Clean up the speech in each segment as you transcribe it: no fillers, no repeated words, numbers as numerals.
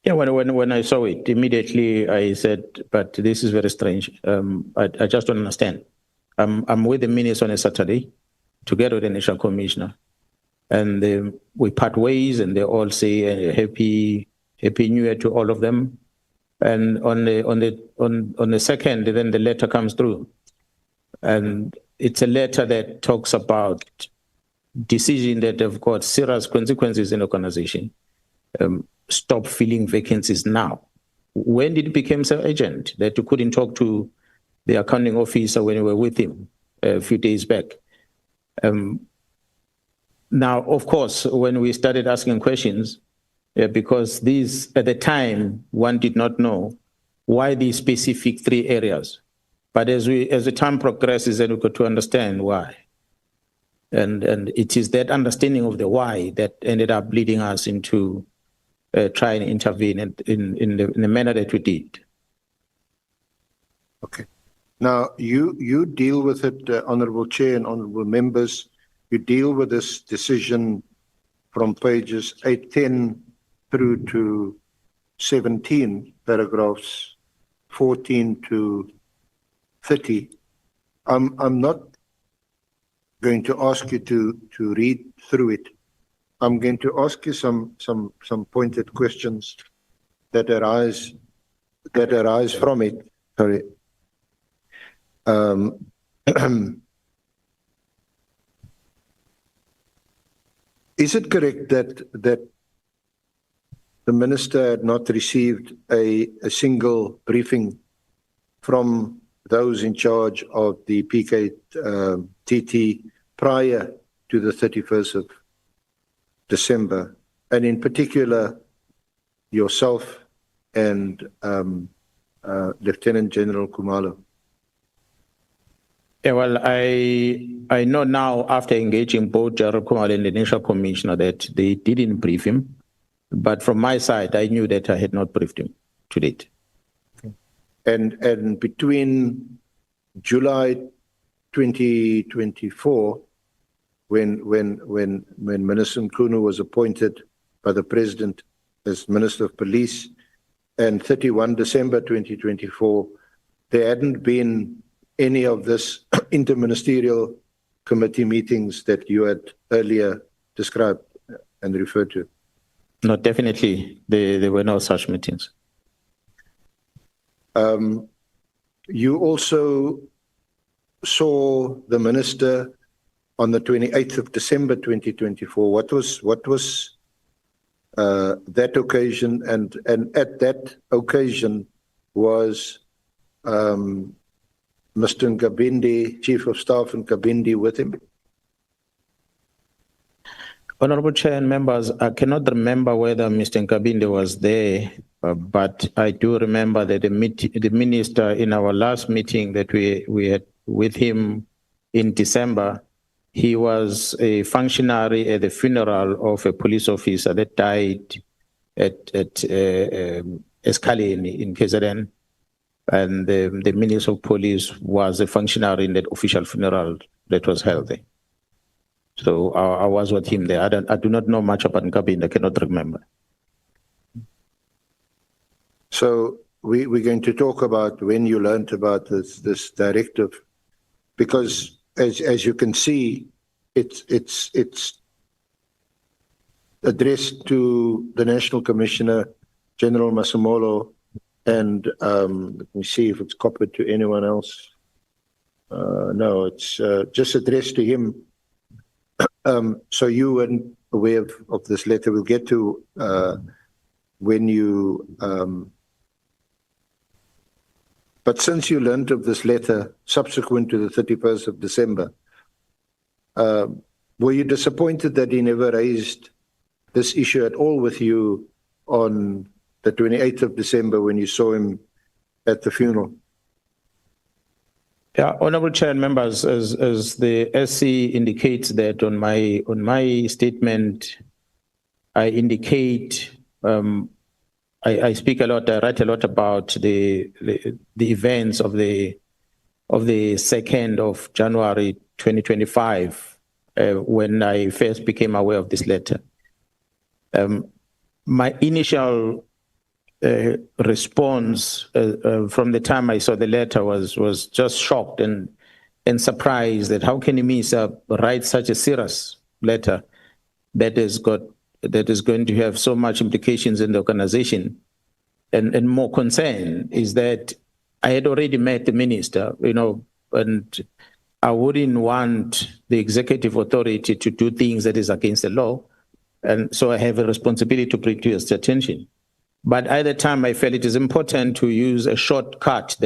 Yeah, when I saw it, immediately I said, but this is very strange. I just don't understand. I'm with the minister on a Saturday, together with the national commissioner, and we part ways, and they all say happy New Year to all of them. And on the second, then the letter comes through, and it's a letter that talks about decisions that have got serious consequences in the organization. Stop filling vacancies now. When did it become so urgent that you couldn't talk to the accounting officer when you were with him a few days back? Now, of course, when we started asking questions, because these, at the time, one did not know why these specific 3 areas. But as the time progresses, then we got to understand why. And it is that understanding of the why that ended up leading us into try and intervene in the manner that we did. Okay. Now, you deal with it, Honourable Chair and Honourable Members, you deal with this decision from pages 810 through to 17, paragraphs 14 to 30. I'm not going to ask you to read through it. I'm going to ask you some pointed questions that arise from it. Sorry. Is it correct that the minister had not received a single briefing from those in charge of the PKTT prior to the 31st of December, and in particular yourself and Lieutenant General Khumalo? Yeah, well, I know now after engaging both General Khumalo and the National Commissioner that they didn't brief him, but from my side, I knew that I had not briefed him to date. Okay. And between July 2024, when Minister Mkhunu was appointed by the President as Minister of Police, and 31 December 2024, there hadn't been any of this interministerial committee meetings that you had earlier described and referred to? No, definitely. There were no such meetings. You also saw the minister on the 28th of December 2024. What was that occasion? And at that occasion was Mr. Kabindi, Chief of Staff and Kabindi, with him? Honorable Chair and members, I cannot remember whether Mr. Kabindi was there, but I do remember that the minister in our last meeting that we had with him in December, he was a functionary at the funeral of a police officer that died at Escaleni in KZN. And the Minister of Police was a functionary in that official funeral that was held there. So I was with him there. I do not know much about Kabindi. I cannot remember. So we're going to talk about when you learned about this directive, because as you can see, it's addressed to the National Commissioner, General Masamolo, and let me see if it's copied to anyone else. No, it's just addressed to him. So you weren't aware of this letter. We'll get to when you... but since you learned of this letter subsequent to the 31st of December, were you disappointed that he never raised this issue at all with you on the 28th of December when you saw him at the funeral? Yeah, Honourable Chair and members, as the SC indicates that on my statement, I indicate I speak a lot, I write a lot about the events of the 2nd of January 2025 when I first became aware of this letter. My initial response from the time I saw the letter was just shocked and surprised that how can a minister write such a serious letter that is going to have so much implications in the organization. And more concern is that I had already met the minister, and I wouldn't want the executive authority to do things that is against the law. And so I have a responsibility to bring to his attention. But at the time, I felt it is important to use a shortcut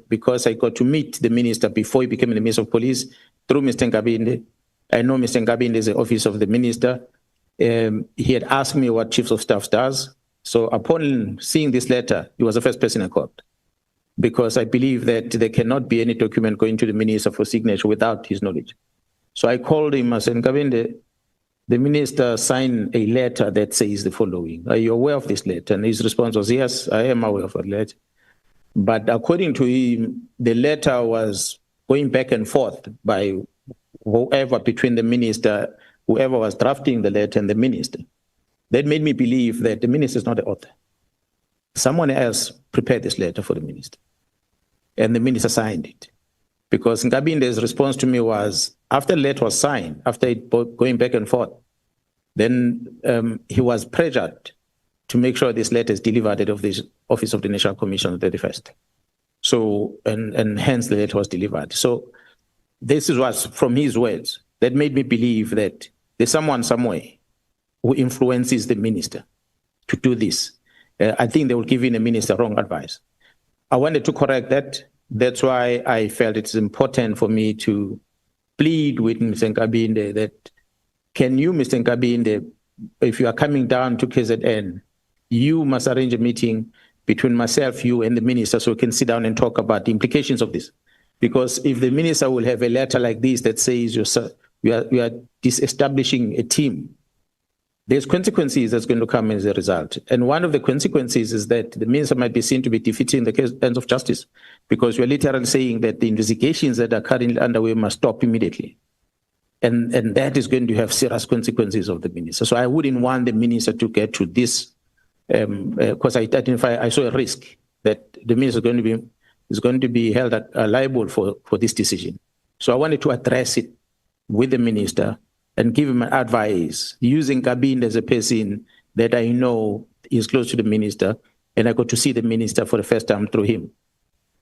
because I got to meet the minister before he became the Minister of Police through Mr. Kabindi. I know Mr. Kabindi is the office of the minister. He had asked me what Chief of Staff does. So upon seeing this letter, he was the first person I called, because I believe that there cannot be any document going to the minister for signature without his knowledge. So I called him. I said, Kabindi, the minister signed a letter that says the following. Are you aware of this letter? And his response was, yes, I am aware of the letter. But according to him, the letter was going back and forth by whoever between the minister, whoever was drafting the letter and the minister. That made me believe that the minister is not the author. Someone else prepared this letter for the minister, and the minister signed it. Because Kabindi's response to me was, after the letter was signed, after it going back and forth, then he was pressured to make sure this letter is delivered at the Office of the National Commission on the 31st. So, and hence the letter was delivered. So this was from his words that made me believe that there's someone somewhere who influences the minister to do this. I think they will give in the minister wrong advice. I wanted to correct that. That's why I felt it's important for me to plead with Mr. Kabindi that, can you, Mr. Kabindi, if you are coming down to KZN, you must arrange a meeting between myself, you, and the minister so we can sit down and talk about the implications of this. Because if the minister will have a letter like this that says we are disestablishing a team, there's consequences that's going to come as a result. And one of the consequences is that the minister might be seen to be defeating the ends of justice, because we're literally saying that the investigations that are currently underway must stop immediately. And that is going to have serious consequences of the minister. So I wouldn't want the minister to get to this, because I saw a risk that the minister is going to be held liable for this decision. So I wanted to address it with the minister and give him advice, using Kabindi as a person that I know is close to the minister, and I got to see the minister for the first time through him.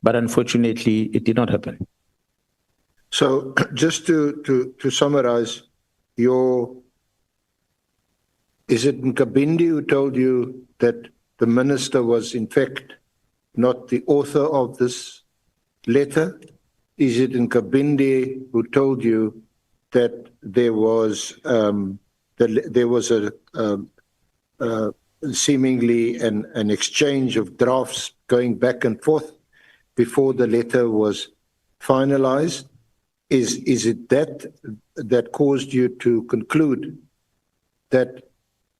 But unfortunately, it did not happen. So just to summarize, is it Kabindi who told you that the minister was in fact not the author of this letter? Is it Kabindi who told you that there was seemingly an exchange of drafts going back and forth before the letter was finalized? Is it that caused you to conclude that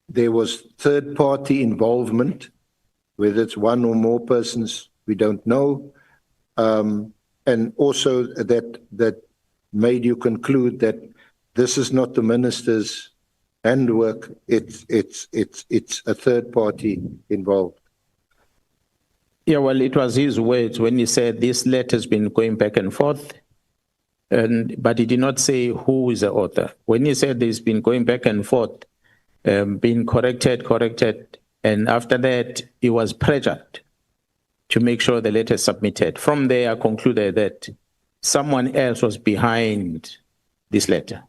there was third-party involvement, whether it's one or more persons, we don't know, and also that made you conclude that this is not the minister's handwork, it's a third party involved? Yeah, well, it was his words when he said this letter has been going back and forth, but he did not say who is the author. When he said it's been going back and forth, being corrected, and after that, he was pressured to make sure the letter is submitted. From there, I concluded that someone else was behind this letter.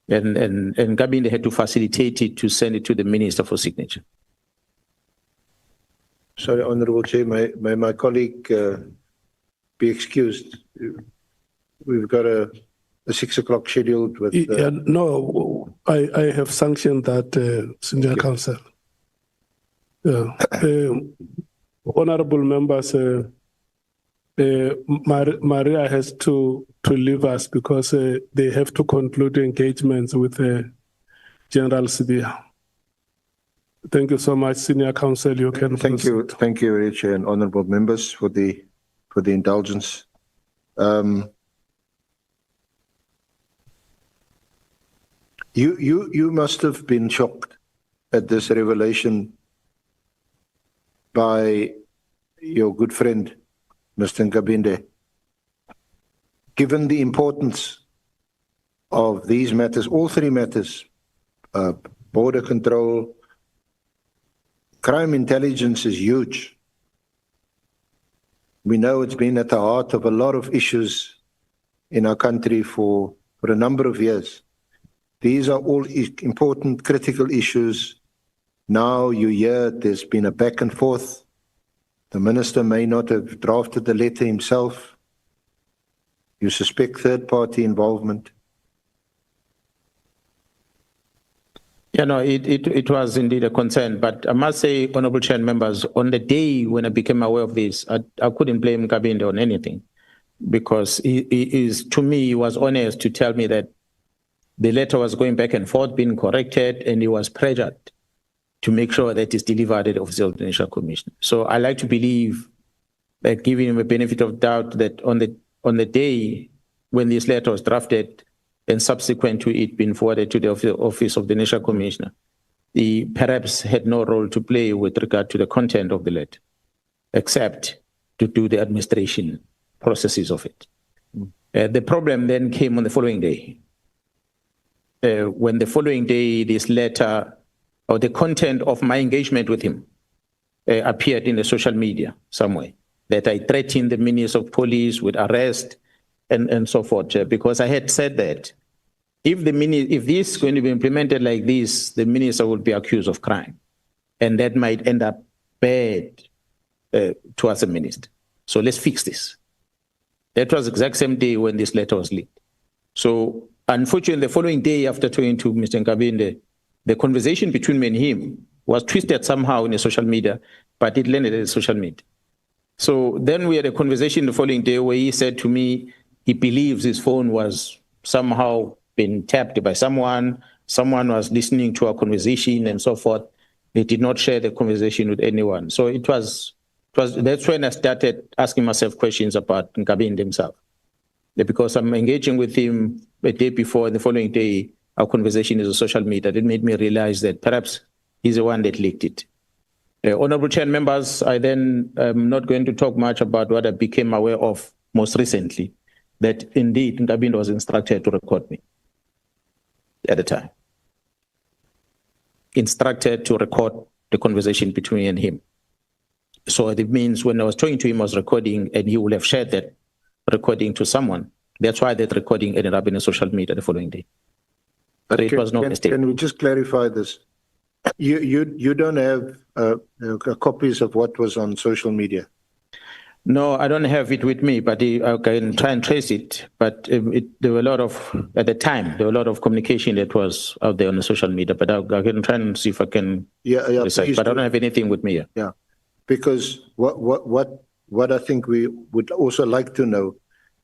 And Kabindi had to facilitate it to send it to the minister for signature. Sorry, Honourable Chair, may my colleague be excused? We've got a 6 o'clock scheduled with... No, I have sanctioned that, Senior Counsel. Honourable members, Maria has to leave us because they have to conclude engagements with General Sibia. Thank you so much, Senior Counsel. You can thank you, Richard, and honourable members for the indulgence. You must have been shocked at this revelation by your good friend, Mr. Kabindi. Given the importance of these matters, all three matters, border control, crime intelligence is huge. We know it's been at the heart of a lot of issues in our country for a number of years. These are all important, critical issues. Now you hear there's been a back and forth. The minister may not have drafted the letter himself. You suspect third-party involvement. Yeah, no, it was indeed a concern, but I must say, Honorable Chair and members, on the day when I became aware of this, I couldn't blame Kabindi on anything, because to me, he was honest to tell me that the letter was going back and forth, being corrected, and he was pressured to make sure that it's delivered at the Office of the National Commissioner. So I like to believe that, giving him a benefit of doubt, that on the day when this letter was drafted, and subsequent to it being forwarded to the Office of the National Commissioner, he perhaps had no role to play with regard to the content of the letter, except to do the administration processes of it. The problem then came on the following day. When the following day, this letter, or the content of my engagement with him, appeared in the social media somewhere, that I threatened the Minister of Police with arrest, and so forth, because I had said that if this is going to be implemented like this, the minister will be accused of crime, and that might end up bad towards the minister. So let's fix this. That was the exact same day when this letter was leaked. So unfortunately, the following day after talking to Mr. Kabindi, the conversation between me and him was twisted somehow in the social media, but it landed in the social media. So then we had a conversation the following day where he said to me, he believes his phone was somehow been tapped by someone was listening to our conversation and so forth. He did not share the conversation with anyone. So that's when I started asking myself questions about Kabindi himself. Because I'm engaging with him a day before, and the following day, our conversation is on social media. It made me realize that perhaps he's the one that leaked it. Honorable Chair and members, I then am not going to talk much about what I became aware of most recently, that indeed Kabindi was instructed to record me at the time. Instructed to record the conversation between me and him. So it means when I was talking to him, I was recording, and he would have shared that recording to someone. That's why that recording ended up in the social media the following day. But it was no mistake. Can we just clarify this? You don't have copies of what was on social media? No, I don't have it with me, but I can try and trace it. But there were a lot of, at the time, there were a lot of communication that was out there on the social media. But I can try and see if I can research. But I don't have anything with me here. Yeah, because what I think we would also like to know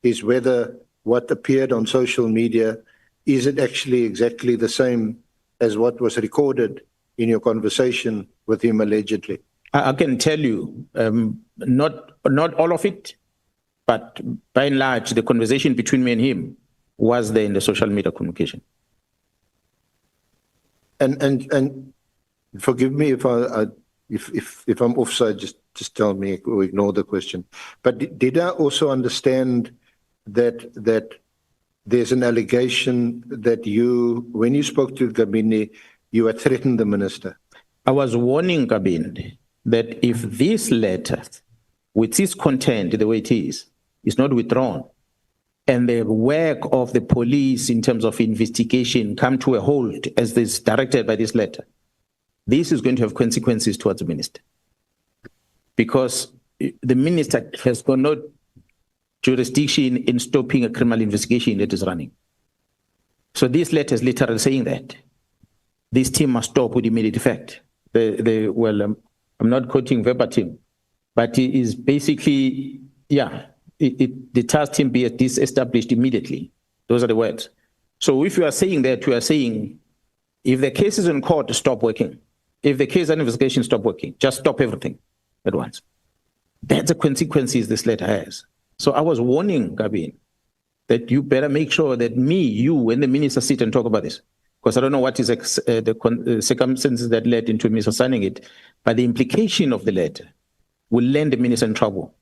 is whether what appeared on social media, is it actually exactly the same as what was recorded in your conversation with him allegedly? I can tell you, not all of it, but by and large, the conversation between me and him was there in the social media communication. And forgive me if I'm offside, just tell me or ignore the question. But did I also understand that there's an allegation that you, when you spoke to Kabindi, you had threatened the minister? I was warning Kabindi that if this letter, with its content the way it is not withdrawn, and the work of the police in terms of investigation come to a halt as is directed by this letter, this is going to have consequences towards the minister. Because the minister has got no jurisdiction in stopping a criminal investigation that is running. So this letter is literally saying that this team must stop with immediate effect. I'm not quoting verbatim, but it is basically, the task team be disestablished immediately. Those are the words. So if you are saying that, you are saying, if the case is in court, stop working. If the case and investigation stop working, just stop everything at once. That's the consequences this letter has. So I was warning Kabindi that you better make sure that you and the minister sit and talk about this. Because I don't know what is the circumstances that led into me signing it, but the implication of the letter will land the minister in trouble.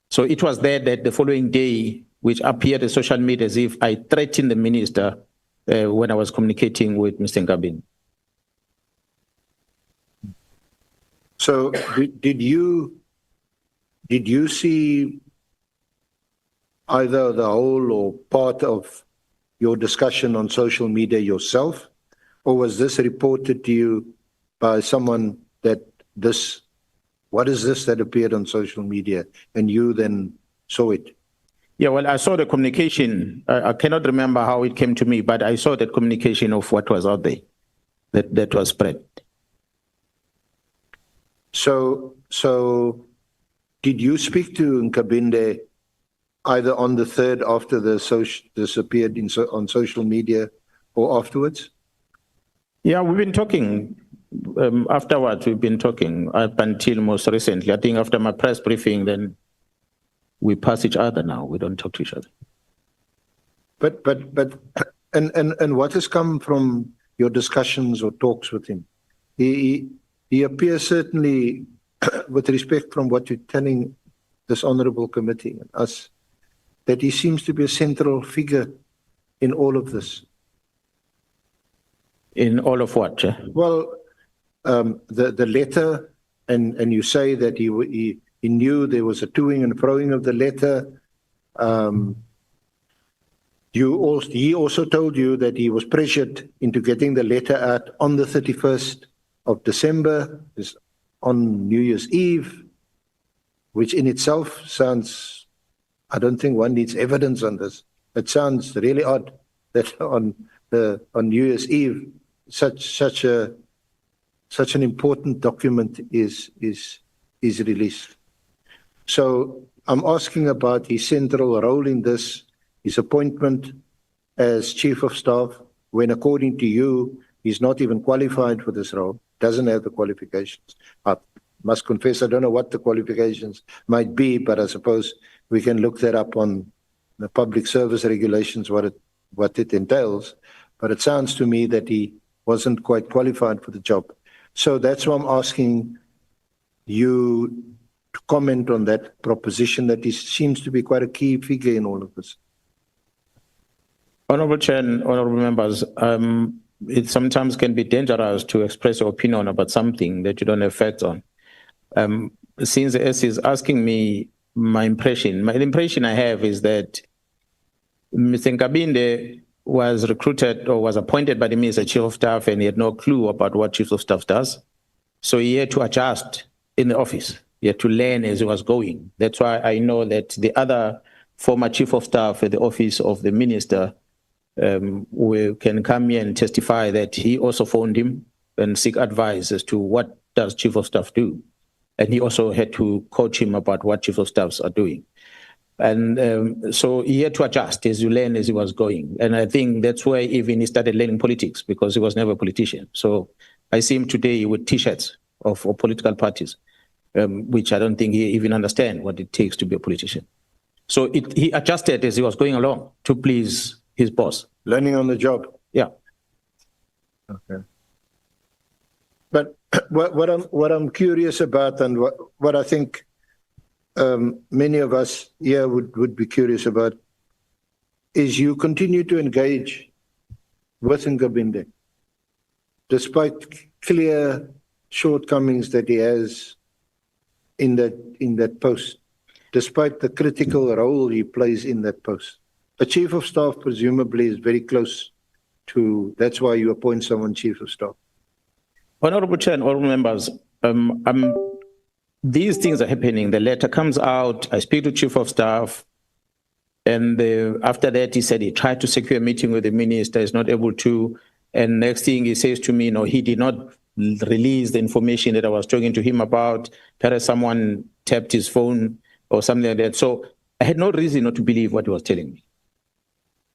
So it was there that the following day, which appeared on social media as if I threatened the minister when I was communicating with Mr. Kabindi. So did you see either the whole or part of your discussion on social media yourself, or was this reported to you by someone that what is this that appeared on social media and you then saw it? Yeah, well, I saw the communication. I cannot remember how it came to me, but I saw that communication of what was out there that was spread. So did you speak to Kabindi either on the 3rd after this appeared on social media or afterwards? Yeah, we've been talking. Afterwards, we've been talking up until most recently. I think after my press briefing, then we pass each other now. We don't talk to each other. But what has come from your discussions or talks with him? He appears certainly, with respect from what you're telling this honourable committee and us, that he seems to be a central figure in all of this. In all of what? Well, the letter, and you say that he knew there was a toing and froing of the letter. He also told you that he was pressured into getting the letter out on the 31st of December, is on New Year's Eve, which in itself sounds, I don't think one needs evidence on this. It sounds really odd that on New Year's Eve, such an important document is released. So I'm asking about his central role in this, his appointment as Chief of Staff, when according to you, he's not even qualified for this role, doesn't have the qualifications. I must confess, I don't know what the qualifications might be, but I suppose we can look that up on the public service regulations, what it entails. But it sounds to me that he wasn't quite qualified for the job. So that's why I'm asking you to comment on that proposition, that he seems to be quite a key figure in all of this. Honourable Chair and honourable members, it sometimes can be dangerous to express your opinion about something that you don't have facts on. Since the S is asking me my impression I have is that Mr. Kabindi was recruited or was appointed by the Minister Chief of Staff, and he had no clue about what Chief of Staff does. So he had to adjust in the office. He had to learn as he was going. That's why I know that the other former Chief of Staff at the office of the Minister we can come here and testify that he also phoned him and seek advice as to what does Chief of Staff do. And he also had to coach him about what Chief of Staffs are doing. And so he had to adjust as you learn as he was going. And I think that's why even he started learning politics, because he was never a politician. So I see him today with T-shirts of political parties, which I don't think he even understands what it takes to be a politician. So he adjusted as he was going along to please his boss. Learning on the job. Yeah. Okay. But what I'm curious about, and what I think many of us here would be curious about, is you continue to engage with Kabindi, despite clear shortcomings that he has in that post, despite the critical role he plays in that post. A Chief of Staff presumably is very close to, that's why you appoint someone Chief of Staff. Honourable Chair and all members, these things are happening. The letter comes out, I speak to Chief of Staff, and after that he said he tried to secure a meeting with the Minister, is not able to, and next thing he says to me, no, he did not release the information that I was talking to him about. Perhaps someone tapped his phone or something like that. So I had no reason not to believe what he was telling me.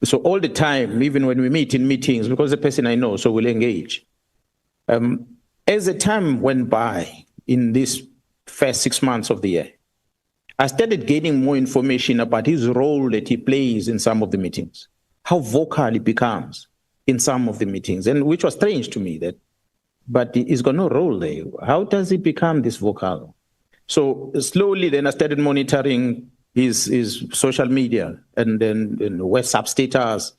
So all the time, even when we meet in meetings, because the person I know, so we'll engage. As the time went by in this first 6 months of the year, I started getting more information about his role that he plays in some of the meetings, how vocal he becomes in some of the meetings, and which was strange to me, that, but he's got no role there. How does he become this vocal? So slowly then I started monitoring his social media and then WhatsApp status.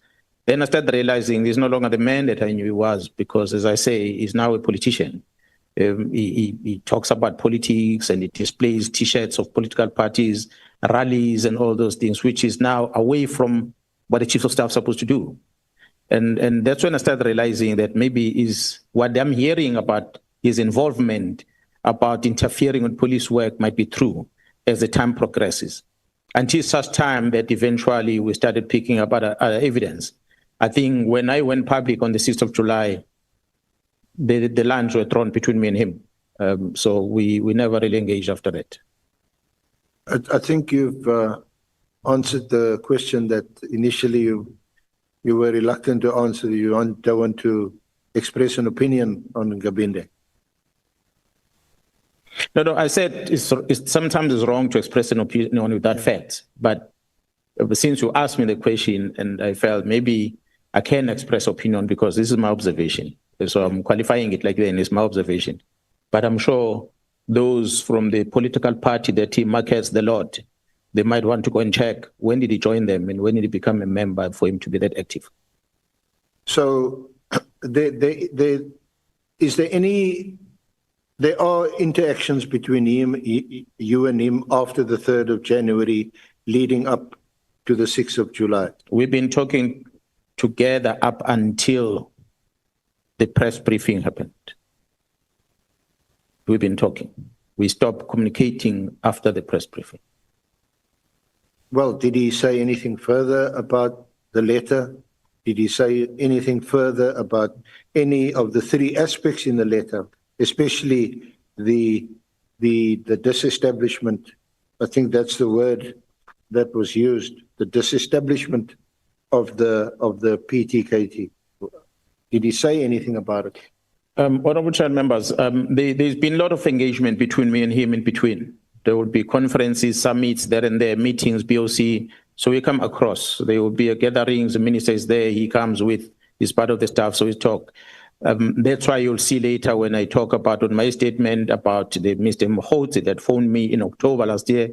Then I started realizing he's no longer the man that I knew he was, because, as I say, he's now a politician. He talks about politics and he displays T-shirts of political parties, rallies and all those things, which is now away from what the chief of staff is supposed to do. And that's when I started realizing that maybe is what I'm hearing about his involvement, about interfering with police work, might be true as the time progresses. Until such time that eventually we started picking up other evidence. I think when I went public on the 6th of July, the lines were drawn between me and him. So we never really engaged after that. I think you've answered the question that initially you were reluctant to answer. You don't want to express an opinion on Kabindi. No, I said it's sometimes it's wrong to express an opinion without facts. But since you asked me the question, and I felt maybe I can express opinion because this is my observation. So I'm qualifying it like that, it's my observation. But I'm sure those from the political party that he markets the lot, they might want to go and check when did he join them and when did he become a member for him to be that active. So there are interactions between him, you and him after the 3rd of January leading up to the 6th of July. We've been talking together up until the press briefing happened. We've been talking. We stopped communicating after the press briefing. Well, did he say anything further about the letter? Did he say anything further about any of the 3 aspects in the letter, especially the disestablishment? I think that's the word that was used, the disestablishment of the PTKT. Did he say anything about it? Honorable Chair members, there's been a lot of engagement between me and him in between. There would be conferences, summits, there and there, meetings, BOC. So we come across. There will be gatherings, the minister is there, he comes with, he's part of the staff, so we talk. That's why you'll see later when I talk about on my statement about the Mr. Mkwanazi that phoned me in October last year.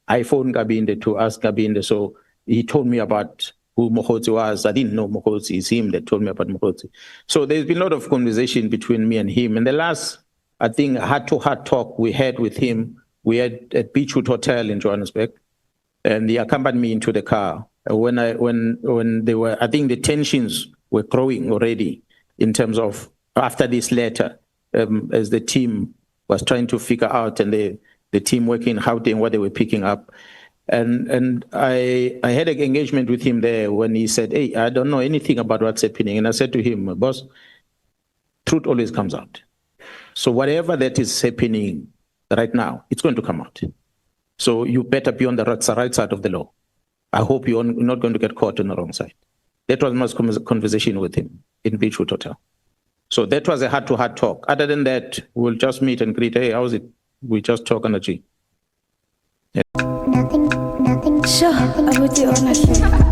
I phoned Kabindi to ask Kabindi, so he told me about who Mkwanazi was. I didn't know Mkwanazi, it's him that told me about Mkwanazi. So there's been a lot of conversation between me and him. And the last, I think, heart-to-heart talk we had with him, we had at Beachwood Hotel in Johannesburg, and he accompanied me into the car. When they were, I think the tensions were growing already in terms of after this letter, as the team was trying to figure out and the team working out in what they were picking up. And I had an engagement with him there when he said, hey, I don't know anything about what's happening. And I said to him, boss, truth always comes out. So whatever that is happening right now, it's going to come out. So you better be on the right side of the law. I hope you're not going to get caught on the wrong side. That was my conversation with him in Beachwood Hotel. So that was a heart-to-heart talk. Other than that, we'll just meet and greet, hey, how's it? We just talk on the G. Nothing. Sure, I would do honestly.